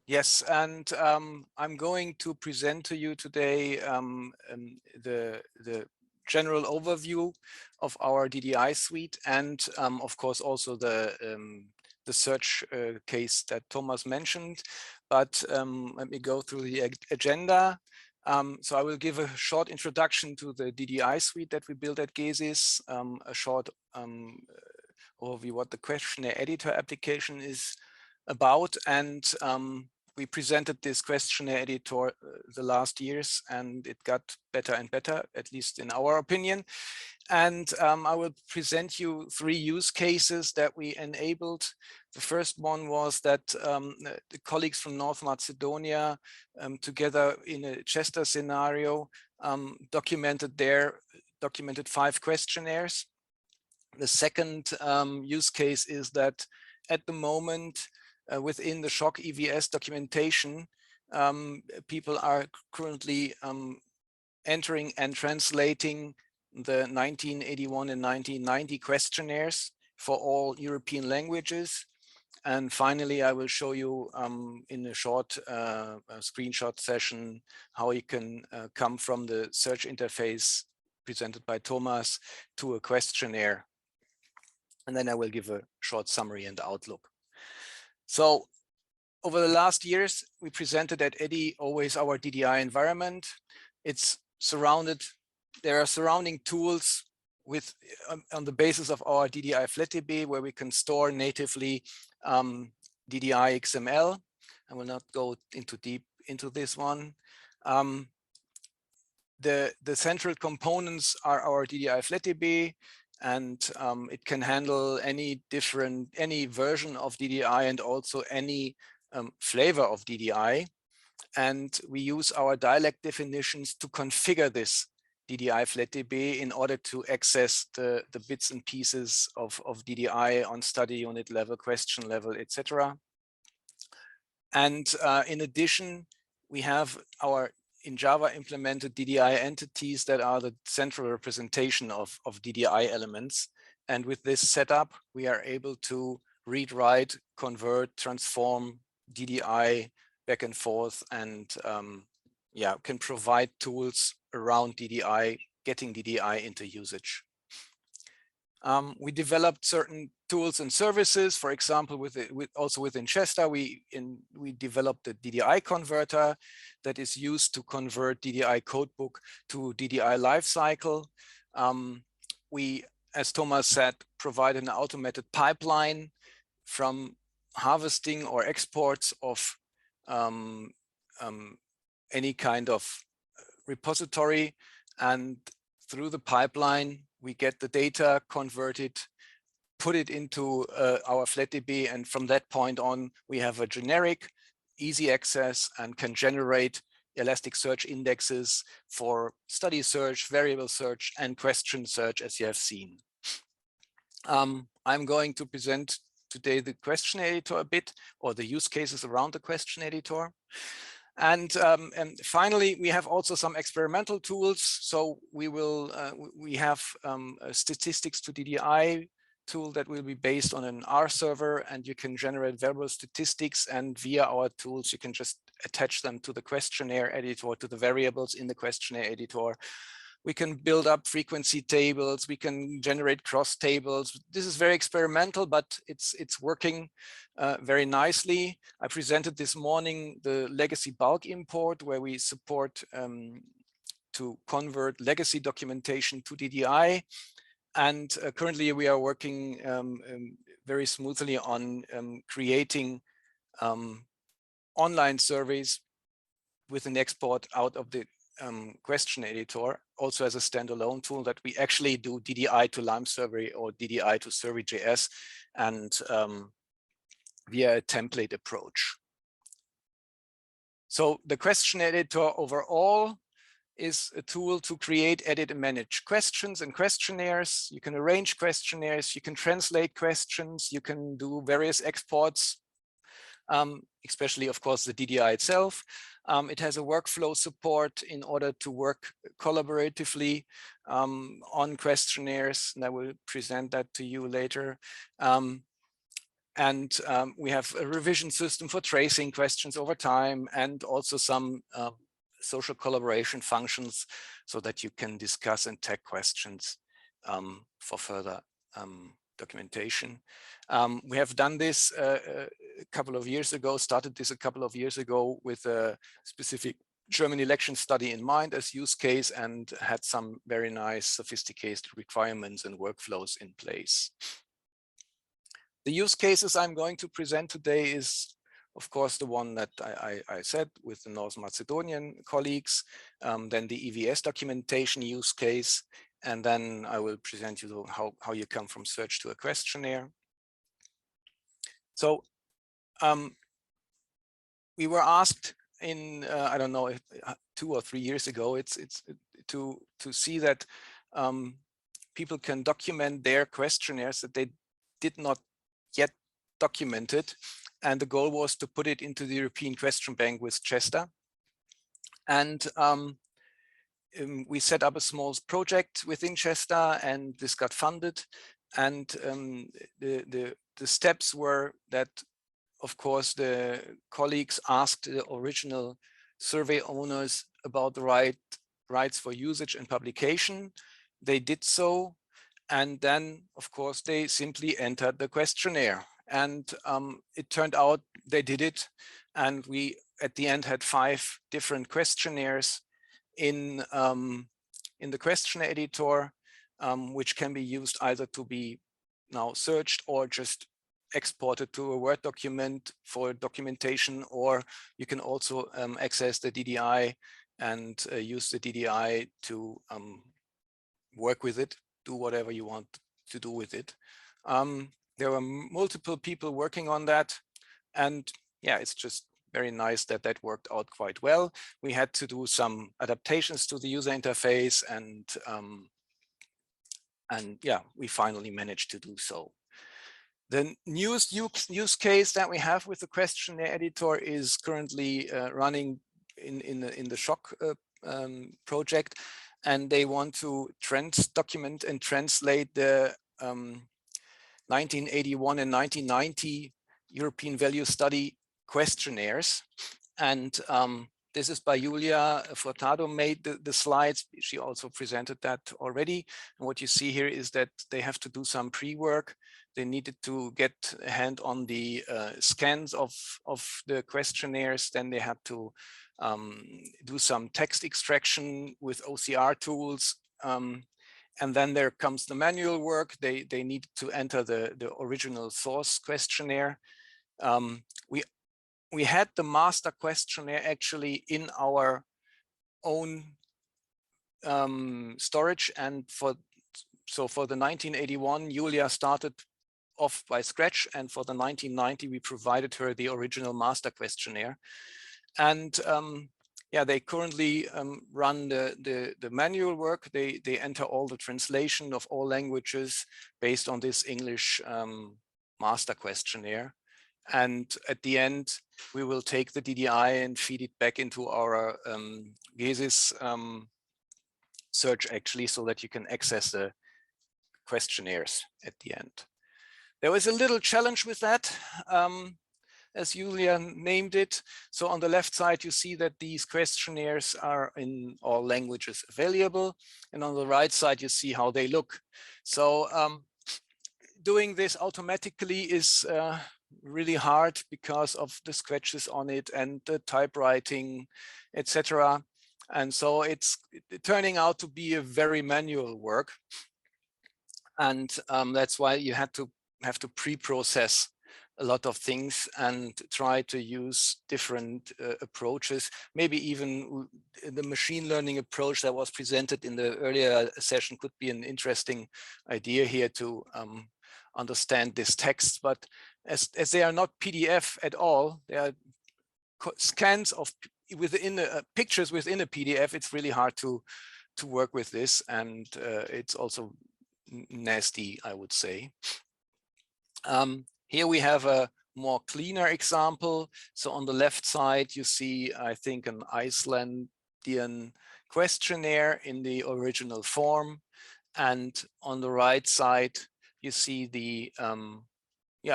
Yes, and I'm going to present to you today the general overview of our DDI suite, and of course also the search case that Thomas mentioned. But let me go through the agenda. So I will give a short introduction to the DDI suite that we built at GESIS, a short overview what the questionnaire editor application is about, and we presented this questionnaire editor the last years, and it got better and better, at least in our opinion. And I will present you 3 use cases that we enabled. The first one was that the colleagues from North Macedonia, together in a Chester scenario, documented 5 questionnaires. The second use case is that at the moment, within the shock EVS documentation, people are currently entering and translating the 1981 and 1990 questionnaires for all European languages. And finally, I will show you in a short screenshot session how you can come from the search interface presented by Thomas to a questionnaire. And then I will give a short summary and outlook. So over the last years, we presented at EDDI always our DDI environment. It's surrounded, there are surrounding tools with on the basis of our DDI FlatDB, where we can store natively DDI XML. I will not go deep into this one. The central components are our DDI FlatDB, and it can handle any version of DDI and also any flavor of DDI. And we use our dialect definitions to configure this DDI FlatDB in order to access the bits and pieces of DDI on study unit level, question level, etc. And in addition, we have our in Java implemented DDI entities that are the central representation of DDI elements. And with this setup, we are able to read, write, convert, transform DDI back and forth, and can provide tools around DDI, getting DDI into usage. We developed certain tools and services. For example, also within Chester, we developed the Ddi Converter that is used to convert DDI codebook to DDI lifecycle. We, as Thomas said, provide an automated pipeline from harvesting or exports of any kind of repository, and through the pipeline we get the data converted, put it into our FlatDB, and from that point on we have a generic easy access and can generate Elasticsearch indexes for study search, variable search, and question search, as you have seen. I'm going to present today the question editor a bit, or the use cases around the question editor. And finally, we have also some experimental tools. So we have a statistics to DDI tool that will be based on an R server, and you can generate variable statistics, and via our tools you can just attach them to the questionnaire editor, to the variables in the questionnaire editor. We can build up frequency tables, we can generate cross tables. This is very experimental, but it's working very nicely. I presented this morning the legacy bulk import, where we support to convert legacy documentation to DDI. And currently we are working very smoothly on creating online surveys with an export out of the question editor, also as a standalone tool, that we actually do DDI to Lime Survey or DDI to Survey.js, and via a template approach. So the question editor overall is a tool to create, edit, and manage questions and questionnaires. You can arrange questionnaires, you can translate questions, you can do various exports, especially, of course, the DDI itself. It has a workflow support in order to work collaboratively on questionnaires, and I will present that to you later. And we have a revision system for tracing questions over time, and also some social collaboration functions so that you can discuss and tag questions for further documentation. We have done this a couple of years ago, started this a couple of years ago with a specific German election study in mind as use case, and had some very nice sophisticated requirements and workflows in place. The use cases I'm going to present today is, of course, the one that I said with the North Macedonian colleagues, then the EVS documentation use case, and then I will present you how you come from search to a questionnaire. So we were asked in, I don't know, 2 or 3 years ago, it's to see that people can document their questionnaires that they did not yet documented, and the goal was to put it into the European Question Bank with Chester. And we set up a small project within Chester, and this got funded. And the steps were that, of course, the colleagues asked the original survey owners about the rights for usage and publication. They did so. And then, of course, they simply entered the questionnaire. And it turned out they did it. And we, at the end, had 5 different questionnaires in the Questionnaire Editor, which can be used either to be now searched or just exported to a Word document for documentation, or you can also access the DDI and use the DDI to work with it, do whatever you want to do with it. There were multiple people working on that, and yeah, it's just very nice that that worked out quite well. We had to do some adaptations to the user interface, and yeah, we finally managed to do so. The newest use case that we have with the Questionnaire Editor is currently running in the Shock project, and they want to document and translate the 1981 and 1990 European Value Study questionnaires. And this is by Julia Furtado, made the slides. She also presented that already. And what you see here is that they have to do some pre-work. They needed to get a hand on the scans of the questionnaires. Then they had to do some text extraction with OCR tools. And then there comes the manual work. They needed to enter the original source questionnaire. We had the master questionnaire actually in our own storage, and for the 1981, Julia started off by scratch, and for the 1990 we provided her the original master questionnaire. And yeah, they currently run the manual work. They enter all the translation of all languages based on this English master questionnaire. And at the end, we will take the DDI and feed it back into our GESIS search, actually, so that you can access the questionnaires at the end. There was a little challenge with that, as Julia named it. So on the left side, you see that these questionnaires are in all languages available. And on the right side, you see how they look. So doing this automatically is really hard because of the scratches on it and the typewriting, etc. And so it's turning out to be a very manual work. And that's why you have to pre-process a lot of things and try to use different approaches. Maybe even the machine learning approach that was presented in the earlier session could be an interesting idea here to understand this text. But as they are not PDF at all, they are scans of pictures within a PDF. It's really hard to work with this, and it's also nasty, I would say. Here we have a more cleaner example. So on the left side, you see, I think, an Icelandic questionnaire in the original form. And on the right side, you see the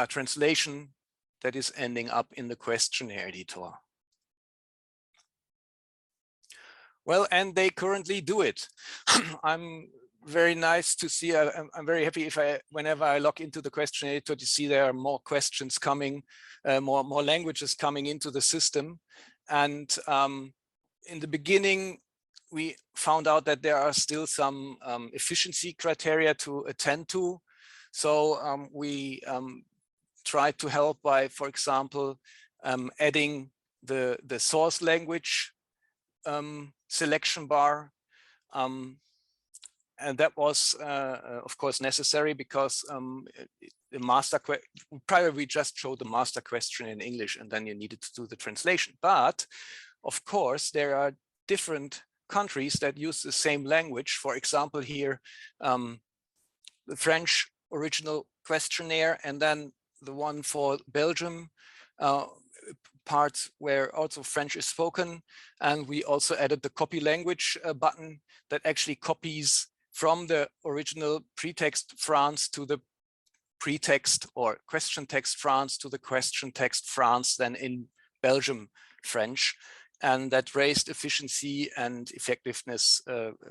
translation that is ending up in the questionnaire editor. Well, and they currently do it. I'm very nice to see. I'm very happy if whenever I log into the questionnaire editor, to see there are more questions coming, more languages coming into the system. And in the beginning, we found out that there are still some efficiency criteria to attend to. So we tried to help by, for example, adding the source language selection bar. And that was, of course, necessary because the master prior we just showed the master question in English, and then you needed to do the translation. But of course, there are different countries that use the same language. For example, here, the French original questionnaire, and then the one for Belgium, parts where also French is spoken. And we also added the copy language button that actually copies from the original pretext France to the pretext or question text France to the question text France, then in Belgium French. And that raised efficiency and effectiveness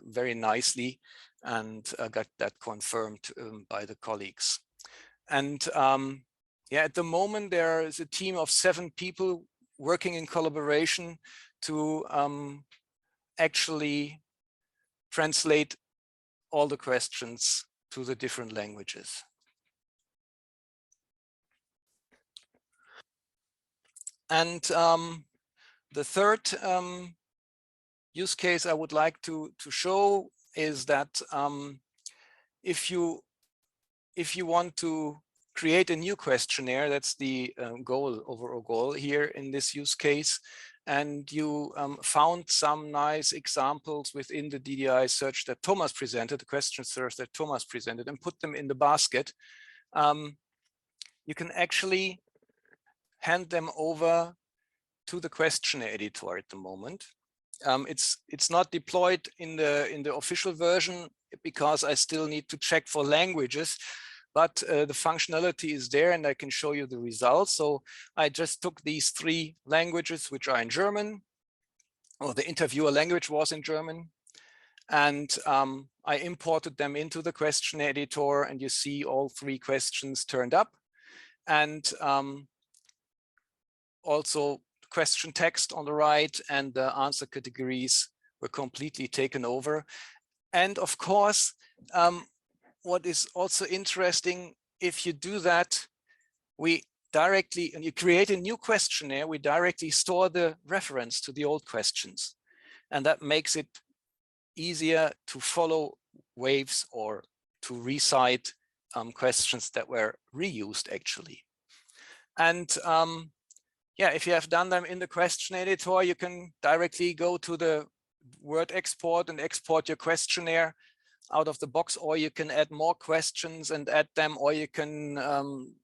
very nicely, and got that confirmed by the colleagues. And yeah, at the moment there is a team of 7 people working in collaboration to actually translate all the questions to the different languages. And the third use case I would like to show is that if you want to create a new questionnaire, that's the overall goal here in this use case, and you found some nice examples within the DDI search that Thomas presented, the question search that Thomas presented, and put them in the basket, you can actually hand them over to the questionnaire editor at the moment. It's not deployed in the official version because I still need to check for languages, but the functionality is there, and I can show you the results. So I just took these 3 languages, which are in German, or the interviewer language was in German, and I imported them into the questionnaire editor, and you see all 3 questions turned up, and also question text on the right, and the answer categories were completely taken over. And of course, what is also interesting, if you do that, we directly, and you create a new questionnaire, we directly store the reference to the old questions. And that makes it easier to follow waves or to recite questions that were reused actually. And yeah, if you have done them in the question editor, you can directly go to the Word export and export your questionnaire out of the box, or you can add more questions and add them, or you can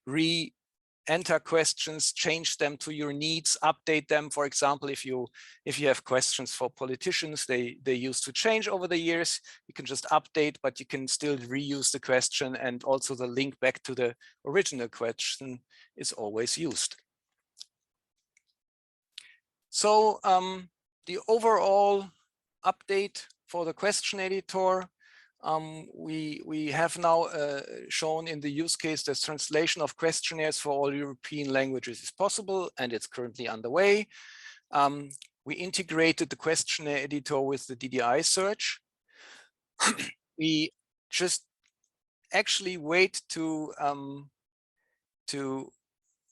re-enter questions, change them to your needs, update them. For example, if you have questions for politicians, they used to change over the years, you can just update, but you can still reuse the question, and also the link back to the original question is always used. So the overall update for the question editor, we have now shown in the use case that translation of questionnaires for all European languages is possible, and it's currently underway. We integrated the questionnaire editor with the DDI search. We just actually wait to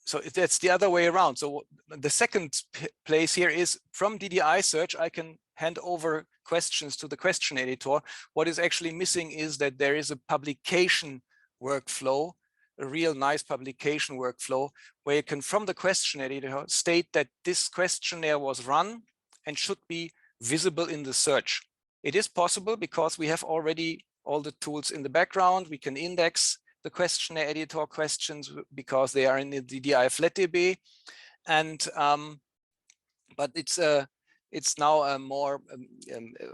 so that's the other way around. So the second place here is from DDI search, I can hand over questions to the question editor. What is actually missing is that there is a publication workflow, a real nice publication workflow, where you can, from the question editor, state that this questionnaire was run and should be visible in the search. It is possible because we have already all the tools in the background. We can index the questionnaire editor questions because they are in the DDI flatDB, and but it's it's now a more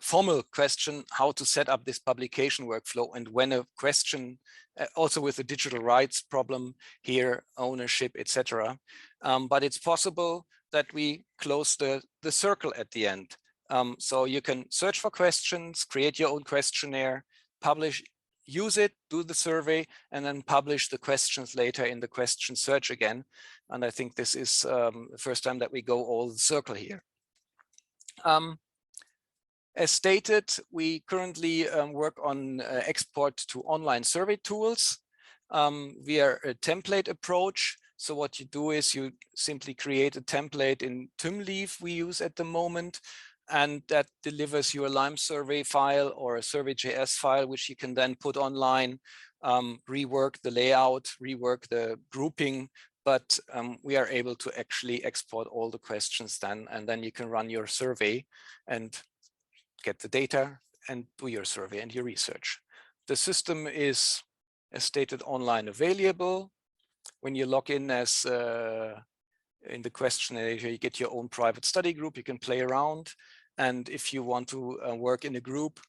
formal question, how to set up this publication workflow, and when a question, also with the digital rights problem here, ownership, etc. But it's possible that we close the circle at the end. So you can search for questions, create your own questionnaire, publish, use it, do the survey, and then publish the questions later in the question search again. And I think this is the first time that we go all the circle here. As stated, we currently work on export to online survey tools via a template approach. So what you do is you simply create a template in TymLeaf we use at the moment, and that delivers you a Lime survey file or a survey.js file, which you can then put online, rework the layout, rework the grouping, but we are able to actually export all the questions then, and then you can run your survey and get the data and do your survey and your research. The system is, as stated, online available. When you log in as in the questionnaire, you get your own private study group, you can play around. And if you want to work in a group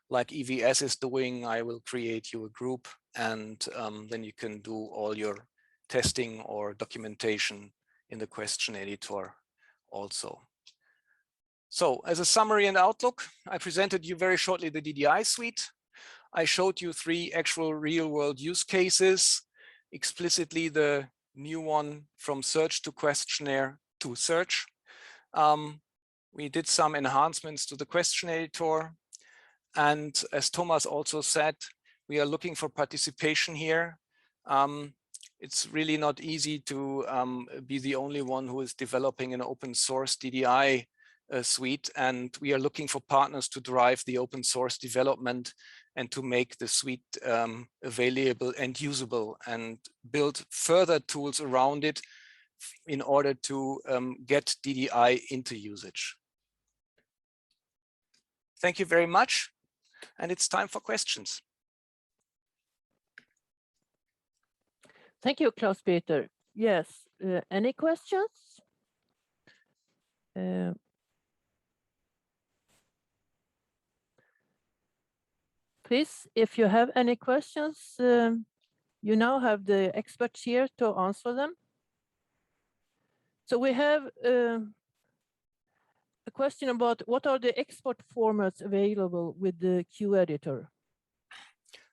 like EVS is doing, I will create you a group, and then you can do all your testing or documentation in the question editor also. So as a summary and outlook, I presented you very shortly the DDI suite. I showed you 3 actual real world use cases, explicitly the new one from search to questionnaire to search. We did some enhancements to the question editor. And as Thomas also said, we are looking for participation here. It's really not easy to be the only one who is developing an open source DDI suite, and we are looking for partners to drive the open source development and to make the suite available and usable, and build further tools around it in order to get DDI into usage. Thank you very much, and it's time for questions. Thank you, Klaus-Peter. Yes, any questions? Please, if you have any questions, you now have the experts here to answer them. So we have a question about what are the export formats available with the Q editor?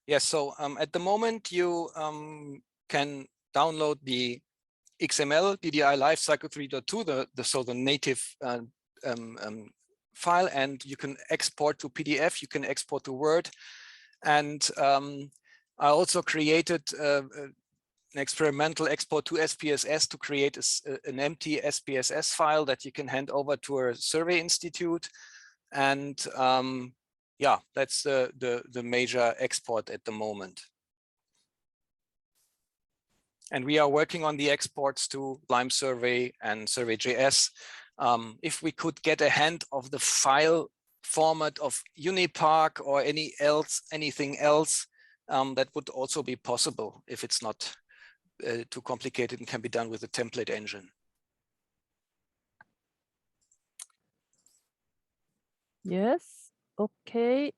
Yes, so at the moment you can download the XML DDI Lifecycle 3.2, so the native file, and you can export to PDF, you can export to Word. And I also created an experimental export to SPSS to create an empty SPSS file that you can hand over to a survey institute. And yeah, that's the major export at the moment. And we are working on the exports to Lime Survey and Survey.js. If we could get a hand of the file format of Unipark or anything else, that would also be possible if it's not too complicated and can be done with a template engine. Yes, okay.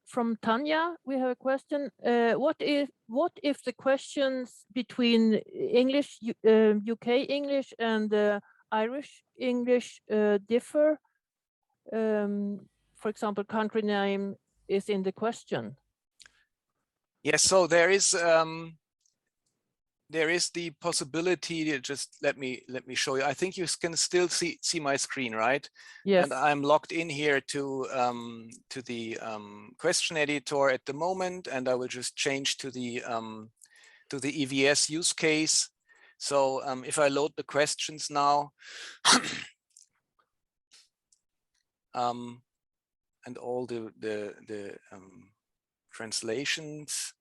From Tanya, we have a question. What if the questions between English, UK English and Irish English differ? For example, country name is in the question. Yes, so there is the possibility to just let me show you. I think you can still see my screen, right? Yes. And I'm logged in here to the question editor at the moment, and I will just change to the EVS use case. So if I load the questions now, and all the translations.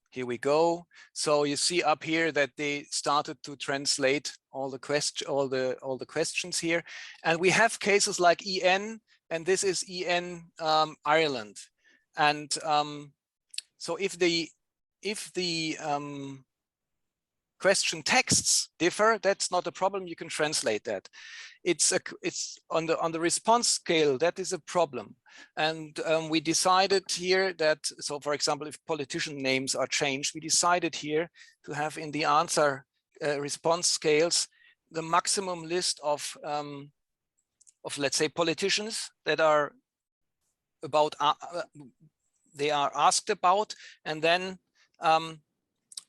Here we go. So you see up here that they started to translate all the questions here, and we have cases like EN, and this is EN Ireland, and so if the question texts differ, that's not a problem. You can translate that. It's on the response scale that is a problem, and we decided here that, so for example, if politician names are changed, we decided here to have in the answer response scales the maximum list of let's say politicians that are about they are asked about, and then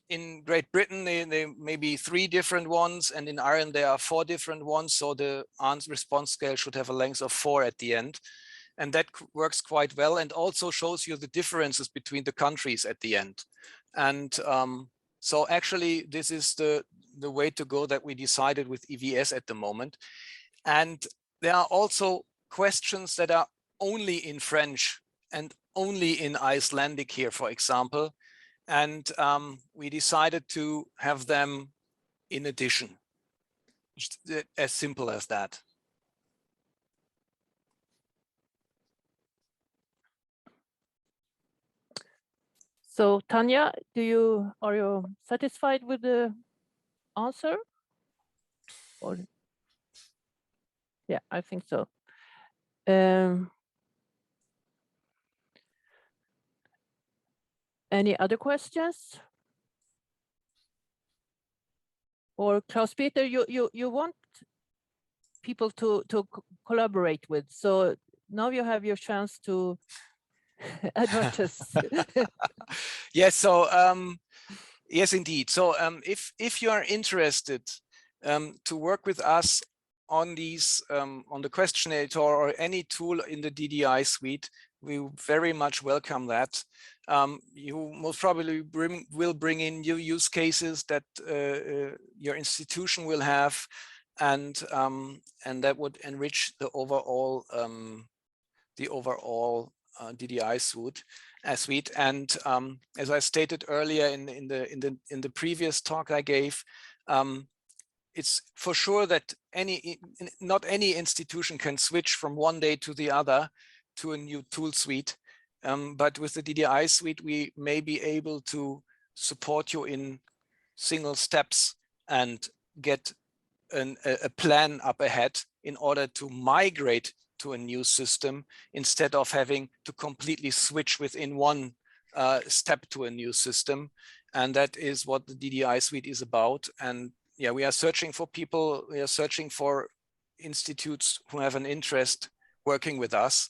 in Great Britain, they may be 3 different ones, and in Ireland there are 4 different ones. So the response scale should have a length of 4 at the end, and that works quite well, and also shows you the differences between the countries at the end. And so actually, this is the way to go that we decided with EVS at the moment. And there are also questions that are only in French and only in Icelandic here, for example. And we decided to have them in addition, as simple as that. So Tanya, are you satisfied with the answer? Or yeah, I think so. Any other questions? Or Klaus-Peter, you want people to collaborate with, so now you have your chance to advertise. Yes, so yes, indeed. So if you are interested to work with us on these on the Questionnaire Editor or any tool in the DDI suite, we very much welcome that. You most probably will bring in new use cases that your institution will have, and that would enrich the overall DDI suite. And as I stated earlier in the previous talk I gave, it's for sure that not any institution can switch from one day to the other to a new tool suite. But with the DDI suite, we may be able to support you in single steps and get a plan up ahead in order to migrate to a new system instead of having to completely switch within one step to a new system. And that is what the DDI suite is about. And yeah, we are searching for people, we are searching for institutes who have an interest working with us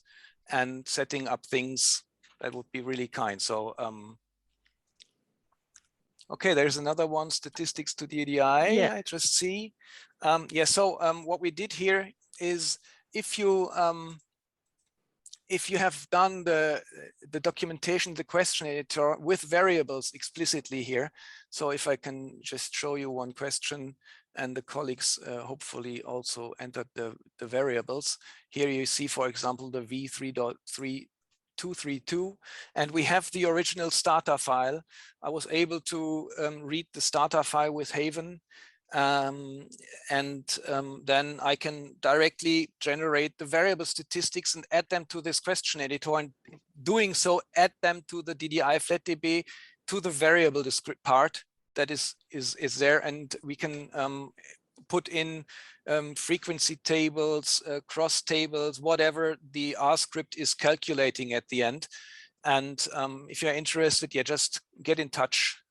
and setting up things that would be really kind. So okay, there's another one, statistics to DDI. Yeah. I just see. Yeah, so what we did here is if you have done the documentation, the question editor with variables explicitly here. So if I can just show you one question, and the colleagues hopefully also entered the variables. Here you see, for example, the V3.3232, and we have the original starter file. I was able to read the starter file with Haven, then I can directly generate the variable statistics and add them to this question editor, and doing so add them to the DDI FlatDB to the variable part that is there, and we can put in frequency tables, cross tables, whatever the R script is calculating at the end. And if you're interested, yeah, just get in touch